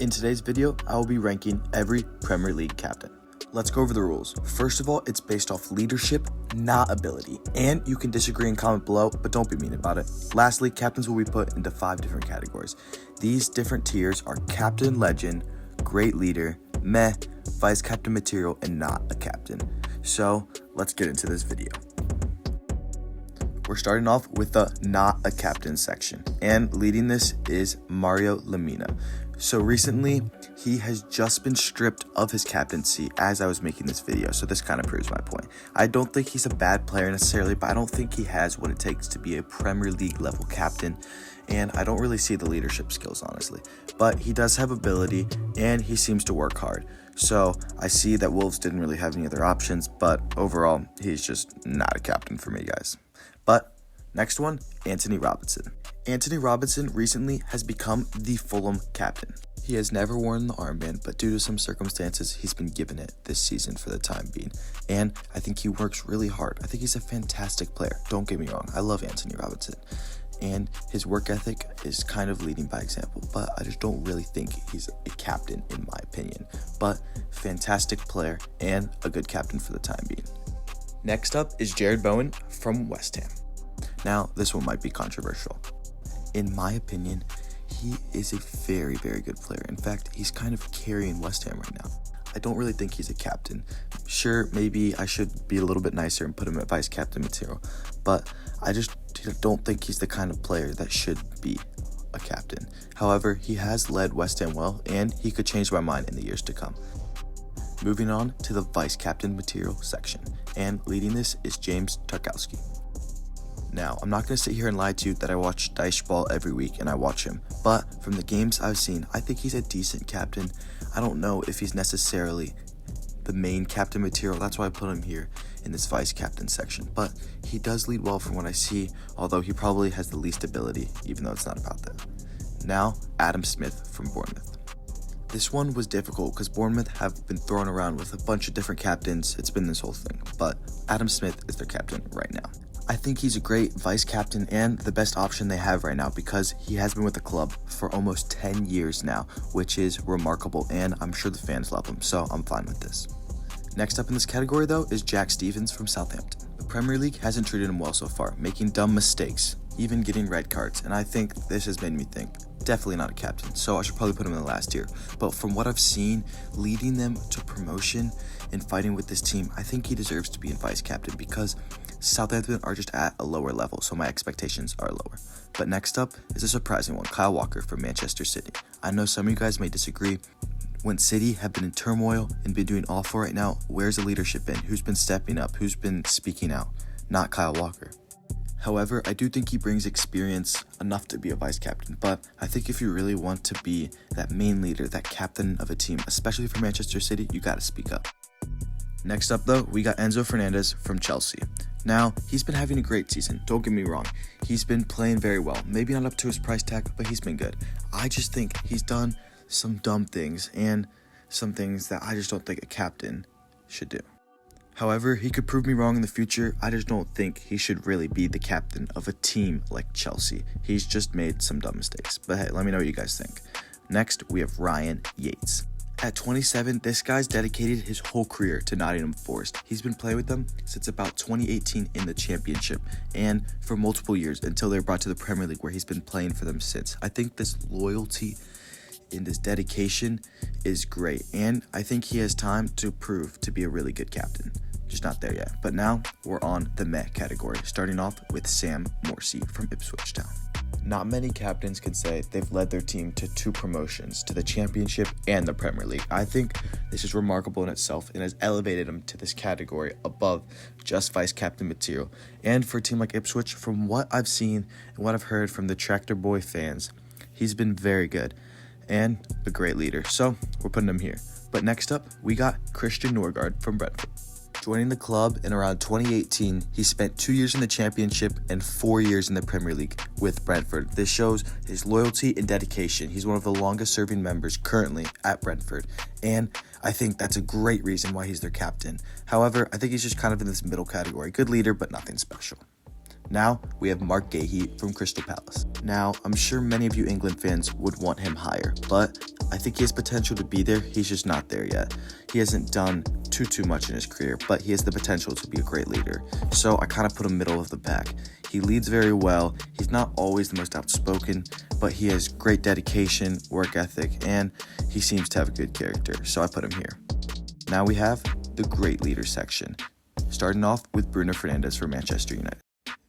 In today's video, I will be ranking every Premier League captain. Let's go over the rules. First of all, it's based off leadership, not ability. And you can disagree and comment below, but don't be mean about it. Lastly, captains will be put into 5 different categories. These different tiers are captain legend, great leader, meh, vice captain material, and not a captain. So let's get into this video. We're starting off with the not a captain section, and leading this is Mario Lemina. So recently, he has just been stripped of his captaincy as I was making this video, so this kind of proves my point. I don't think he's a bad player necessarily, but I don't think he has what it takes to be a Premier League level captain, and I don't really see the leadership skills, honestly. But he does have ability, and he seems to work hard. So I see that Wolves didn't really have any other options, but overall, he's just not a captain for me, guys. But next one, Antonee Robinson. Antonee Robinson recently has become the Fulham captain. He has never worn the armband, but due to some circumstances, he's been given it this season for the time being. And I think he works really hard. I think he's a fantastic player. Don't get me wrong. I love Antonee Robinson. And his work ethic is kind of leading by example, but I just don't really think he's a captain in my opinion. But fantastic player and a good captain for the time being. Next up is Jarrod Bowen from West Ham. Now, this one might be controversial. In my opinion, he is a very, very good player. In fact, he's kind of carrying West Ham right now. I don't really think he's a captain. Sure, maybe I should be a little bit nicer and put him at vice captain material, but I just don't think he's the kind of player that should be a captain. However, he has led West Ham well, and he could change my mind in the years to come. Moving on to the vice captain material section, and leading this is James Tarkowski. Now, I'm not going to sit here and lie to you that I watch Dyche Ball every week and I watch him, but from the games I've seen, I think he's a decent captain. I don't know if he's necessarily the main captain material, that's why I put him here in this vice captain section, but he does lead well from what I see, although he probably has the least ability, even though it's not about that. Now, Adam Smith from Bournemouth. This one was difficult because Bournemouth have been thrown around with a bunch of different captains. It's been this whole thing, but Adam Smith is their captain right now. I think he's a great vice captain and the best option they have right now because he has been with the club for almost 10 years now, which is remarkable, and I'm sure the fans love him, so I'm fine with this. Next up in this category, though, is Jack Stephens from Southampton. The Premier League hasn't treated him well so far, making dumb mistakes, even getting red cards, and I think this has made me think, definitely not a captain, so I should probably put him in the last tier. But from what I've seen, leading them to promotion and fighting with this team, I think he deserves to be in vice captain because Southampton are just at a lower level, so my expectations are lower. But next up is a surprising one, Kyle Walker from Manchester City. I know some of you guys may disagree. When City have been in turmoil and been doing awful right now, where's the leadership been? Who's been stepping up? Who's been speaking out? Not Kyle Walker. However, I do think he brings experience enough to be a vice captain, but I think if you really want to be that main leader, that captain of a team, especially for Manchester City, you gotta speak up. Next up though, we got Enzo Fernandez from Chelsea. Now, he's been having a great season, don't get me wrong. He's been playing very well, maybe not up to his price tag, but he's been good. I just think he's done some dumb things and some things that I just don't think a captain should do. However, he could prove me wrong in the future. I just don't think he should really be the captain of a team like Chelsea. He's just made some dumb mistakes. But hey, let me know what you guys think. Next, we have Ryan Yates. At 27, this guy's dedicated his whole career to Nottingham Forest. He's been playing with them since about 2018 in the Championship and for multiple years until they were brought to the Premier League where he's been playing for them since. I think this loyalty and this dedication is great, and I think he has time to prove to be a really good captain. Just not there yet. But now we're on the meh category, starting off with Sam Morsy from Ipswich Town. Not many captains can say they've led their team to 2 promotions, to the Championship and the Premier League. I think this is remarkable in itself and has elevated him to this category above just vice captain material. And for a team like Ipswich, from what I've seen and what I've heard from the Tractor Boy fans, he's been very good and a great leader. So we're putting him here. But next up, we got Christian Norgard from Brentford. Joining the club in around 2018, he spent 2 years in the Championship and 4 years in the Premier League with Brentford. This shows his loyalty and dedication. He's one of the longest serving members currently at Brentford, and I think that's a great reason why he's their captain. However, I think he's just kind of in this middle category. Good leader, but nothing special. Now, we have Mark Gahey from Crystal Palace. Now, I'm sure many of you England fans would want him higher, but I think he has potential to be there. He's just not there yet. He hasn't done too much in his career, but he has the potential to be a great leader. So I kind of put him middle of the pack. He leads very well. He's not always the most outspoken, but he has great dedication, work ethic, and he seems to have a good character. So I put him here. Now we have the great leader section, starting off with Bruno Fernandes for Manchester United.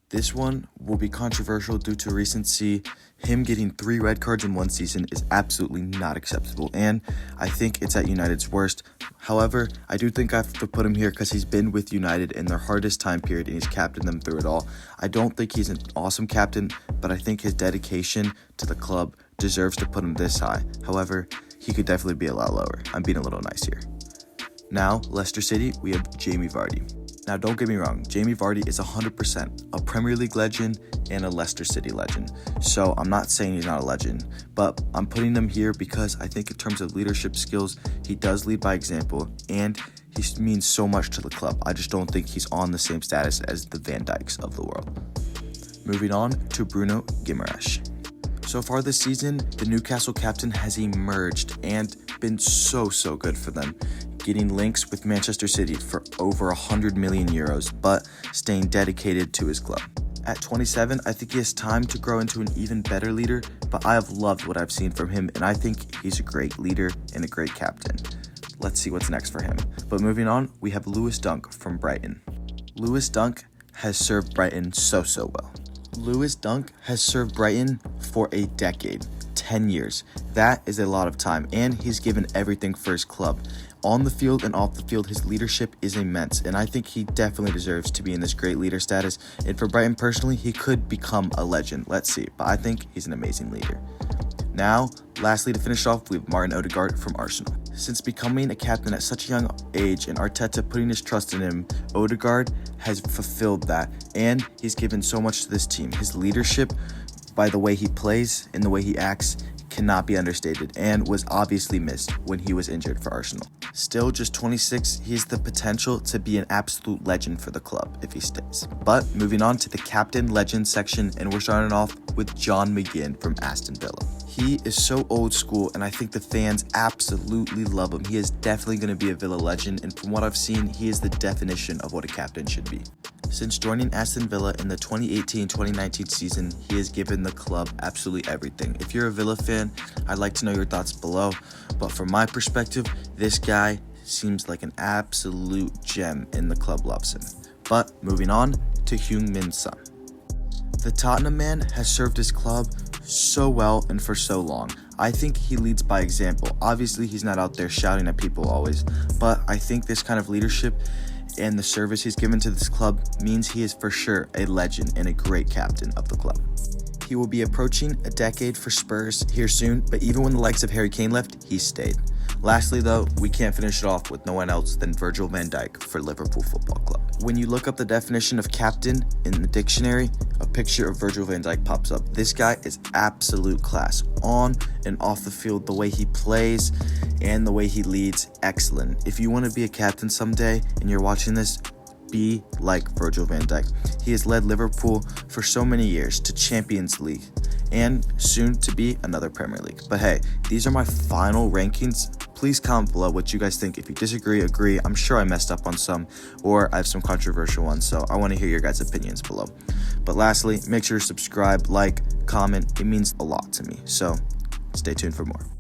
This one will be controversial due to recency. Him getting 3 red cards in one season is absolutely not acceptable, and I think it's at United's worst. However, I do think I have to put him here because he's been with United in their hardest time period and he's captained them through it all. I don't think he's an awesome captain, but I think his dedication to the club deserves to put him this high. However, he could definitely be a lot lower. I'm being a little nice here. Now, Leicester City, we have Jamie Vardy. Now, don't get me wrong, Jamie Vardy is 100% a Premier League legend and a Leicester City legend. So I'm not saying he's not a legend, but I'm putting him here because I think in terms of leadership skills, he does lead by example and he means so much to the club. I just don't think he's on the same status as the Van Dijks of the world. Moving on to Bruno Gimenez. So far this season, the Newcastle captain has emerged and been so good for them, getting links with Manchester City for over 100 million euros, but staying dedicated to his club. At 27, I think he has time to grow into an even better leader, but I have loved what I've seen from him, and I think he's a great leader and a great captain. Let's see what's next for him. But moving on, we have Lewis Dunk from Brighton. Lewis Dunk has served Brighton so well. Lewis Dunk has served Brighton for a decade, 10 years. That is a lot of time, and he's given everything for his club. On the field and off the field, his leadership is immense, and I think he definitely deserves to be in this great leader status. And for Brighton personally, he could become a legend. Let's see, but I think he's an amazing leader. Now, lastly, to finish off, we have Martin Odegaard from Arsenal. Since becoming a captain at such a young age and Arteta putting his trust in him, Odegaard has fulfilled that, and he's given so much to this team. His leadership, by the way he plays and the way he acts, cannot be understated and was obviously missed when he was injured for Arsenal. Still just 26, he has the potential to be an absolute legend for the club if he stays. But moving on to the captain legend section, and we're starting off with John McGinn from Aston Villa. He is so old school, and I think the fans absolutely love him. He is definitely going to be a Villa legend, and from what I've seen, he is the definition of what a captain should be. Since joining Aston Villa in the 2018-2019 season, he has given the club absolutely everything. If you're a Villa fan, I'd like to know your thoughts below, but from my perspective, this guy seems like an absolute gem and the club loves him. But moving on to Heung-min Son. The Tottenham man has served his club so well and for so long. I think he leads by example. Obviously, he's not out there shouting at people always, but I think this kind of leadership and the service he's given to this club means he is for sure a legend and a great captain of the club. He will be approaching a decade for Spurs here soon, but even when the likes of Harry Kane left, he stayed. Lastly though, we can't finish it off with no one else than Virgil Van Dijk for Liverpool Football Club. When you look up the definition of captain in the dictionary, a picture of Virgil van Dijk pops up. This guy is absolute class. On and off the field, the way he plays and the way he leads, excellent. If you want to be a captain someday and you're watching this, be like Virgil van Dijk. He has led Liverpool for so many years to Champions League and soon to be another Premier League. But hey, these are my final rankings. Please comment below what you guys think. If you disagree, agree. I'm sure I messed up on some, or I have some controversial ones, so I want to hear your guys' opinions below. But lastly, make sure to subscribe, like, comment. It means a lot to me, so stay tuned for more.